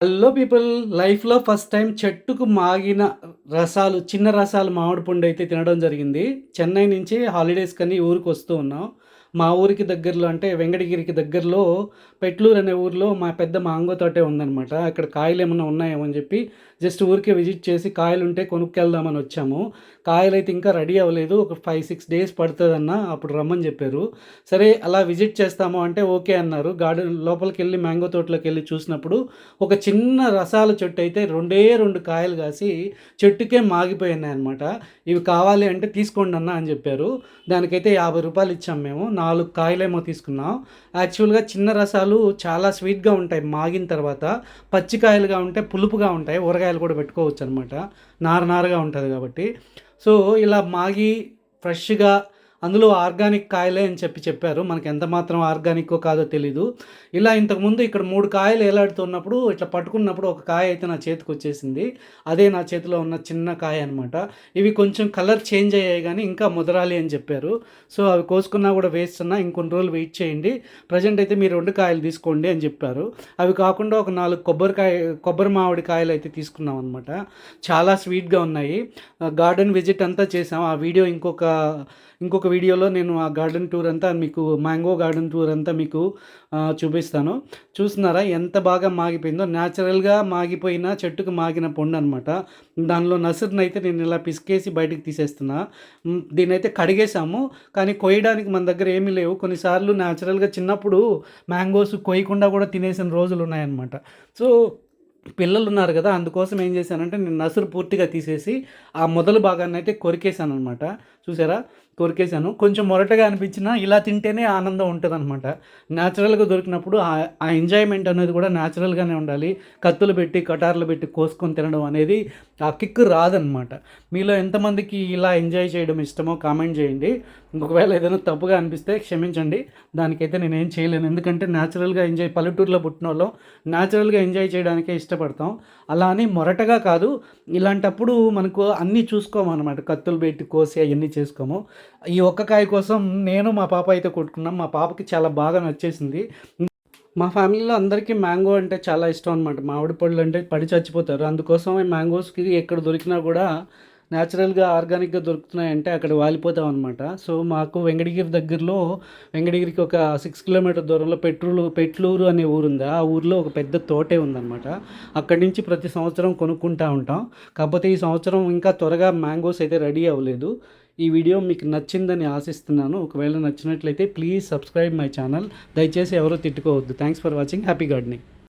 Hello people. లైఫ్‌లో first time చెట్టుకు మాగిన రసాలు, చిన్న రసాలు మామిడి పండయితే తినడం జరిగింది. చెన్నై నుంచి హాలిడేస్‌కని ఊరికొస్తూ ఉన్నాం. మా ఊరికి దగ్గరలో అంటే వెంకటగిరికి దగ్గరలో పెట్లూరు అనే ఊరిలో మా పెద్ద మాంగో తోటే ఉందనమాట. అక్కడ కాయలేమన్నా ఉన్నాయేమో అని చెప్పి జస్ట్ ఊరికే విజిట్ చేసి కాయలుంటే కొనుక్కెళ్దామని వచ్చాము. కాయలైతే ఇంకా రెడీ అవ్వలేదు. ఒక 5, 6 డేస్ పడతదన్నా అప్పుడు రమ్మని చెప్పారు. సరే అలా విజిట్ చేస్తాము అంటే ఓకే అన్నారు. గార్డెన్ లోపలికెళ్ళి మ్యాంగో తోటలోకెళ్ళి చూసినప్పుడు ఒక చిన్న రసాల చెట్టు అయితే రెండే 2 కాయలు కాసి చెట్టుకే మాగిపోయున్నాయన్నమాట. ఇవి కావాలి అంటే తీసుకోండన్నా అని చెప్పారు. దానికైతే రూ. 50 ఇచ్చాం మేము. 4 కాయలేమో తీసుకున్నాం. యాక్చువల్‌గా చిన్న రసాలు చాలా స్వీట్‌గా ఉంటాయి మాగిన తర్వాత. పచ్చి కాయలుగా ఉంటే పులుపుగా ఉంటాయి. ఊరగాయలు కూడా పెట్టుకోవచ్చనమాట. నార నారగా ఉంటది కాబట్టి. సో, ఇలా మాగి ఫ్రెష్‌గా అందులో ఆర్గానిక్ కాయలే అని చెప్పారు. మనకి ఎంత మాత్రం ఆర్గానిక్కో కాదో తెలీదు. ఇలా ఇంతకుముందు ఇక్కడ 3 కాయలు ఏలాడుతున్నప్పుడు ఇట్లా పట్టుకున్నప్పుడు ఒక కాయ అయితే నా చేతికొచ్చేసింది. అదే నా చేతిలో ఉన్న చిన్న కాయ అనమాట. ఇవి కొంచెం కలర్ చేంజ్ అయ్యాయి గానీ ఇంకా ముదరాలి అని చెప్పారు. సో, అవి కోసుకున్నా కూడా వేస్ట్ అన్నా ఇంకొన్ని రోజులు వెయిట్ చేయండి. ప్రెజెంట్ అయితే మీరు 2 కాయలు తీసుకోండి అని చెప్పారు. అవి కాకుండా ఒక 4 కొబ్బరి మామిడి కాయలైతే తీసుకున్నాం అనమాట. చాలా స్వీట్‌గా ఉన్నాయి. గార్డెన్ విజిట్ అంతా చేసాం. ఆ వీడియో ఇంకొక వీడియోలో నేను ఆ గార్డెన్ టూర్ అంతా మీకు మ్యాంగో గార్డెన్ టూర్ అంతా మీకు చూపిస్తాను. చూస్తున్నారా ఎంత బాగా మాగిపోయిందో. న్యాచురల్‌గా మాగిపోయిన చెట్టుకు మాగిన పండనమాట. దానిలో నసురునైతే నేను ఇలా పిసికేసి బయటికి తీసేస్తున్నా. దీన్నైతే కడిగేసాము. కానీ కొయ్యడానికి మన దగ్గర ఏమీ లేవు. కొన్నిసార్లు న్యాచురల్‌గా చిన్నప్పుడు మ్యాంగోస్ కొయ్యకుండా కూడా తినేసిన రోజులున్నాయన్నమాట. సో, పిల్లలున్నారు గదా! అందుకోసం ఏం చేశానంటే నేను నసురు పూర్తిగా తీసేసి ఆ మొదలు భాగాన్నయితే కొరికేసాననమాట. చూసారా? కొరికేసాను. కొంచెం మొరటగా అనిపించినా ఇలా తింటేనే ఆనందం ఉంటదనమాట. న్యాచురల్‌గా దొరికినప్పుడు ఆ ఎంజాయ్‌మెంట్ అనేది కూడా న్యాచురల్‌గానే ఉండాలి. కత్తులు పెట్టి, కటార్లు పెట్టి కోసుకొని తినడం అనేది ఆ కిక్ రాదనమాట. మీలో ఎంతమందికి ఇలా ఎంజాయ్ చేయడం ఇష్టమో కామెంట్ చేయండి. ఒకవేళ ఏదైనా తప్పుగా అనిపిస్తే క్షమించండి. దానికైతే నేనేం చేయలేను. ఎందుకంటే న్యాచురల్‌గా పల్లెటూరులో పుట్టినోళ్ళం న్యాచురల్‌గా ఎంజాయ్ చేయడానికే ఇష్టపడతాం. అలా అని మొరటగా కాదు. ఇలాంటప్పుడు మనకు అన్నీ చూసుకోమనమాట. కత్తులు పెట్టి కోసి అయన్నీ చేసుకోము. ఈ ఒక్క కాయ కోసం నేను, మా పాప అయితే కొట్టుకున్నాం. మా పాపకి చాలా బాగా నచ్చేసింది. మా ఫ్యామిలీలో అందరికీ మ్యాంగో అంటే చాలా ఇష్టం అనమాట. మామిడి పళ్ళు అంటే పడి చచ్చిపోతారు. అందుకోసమే మ్యాంగోస్‌కి ఎక్కడ దొరికినా కూడా నేచురల్‌గా, ఆర్గానిక్‌గా దొరుకుతున్నాయంటే అక్కడ వాలిపోతాం అనమాట. సో, మాకు వెంకటగిరి దగ్గరలో వెంకటగిరికి ఒక 6 కిలోమీటర్ దూరంలో పెట్లూరు అనే ఊరుంది. ఆ ఊర్లో ఒక పెద్ద తోటే ఉందనమాట. అక్కడి నుంచి ప్రతి సంవత్సరం కొనుక్కుంటా ఉంటాం. కాకపోతే ఈ సంవత్సరం ఇంకా త్వరగా మ్యాంగోస్ అయితే రెడీ అవ్వలేదు. ఈ వీడియో మీకు నచ్చిందని ఆశిస్తున్నాను. ఒకవేళ నచ్చినట్లయితే ప్లీజ్ సబ్స్క్రైబ్ మై ఛానల్. దయచేసి ఎవరు తిట్టుకోవద్దు. Thanks for watching. Happy gardening.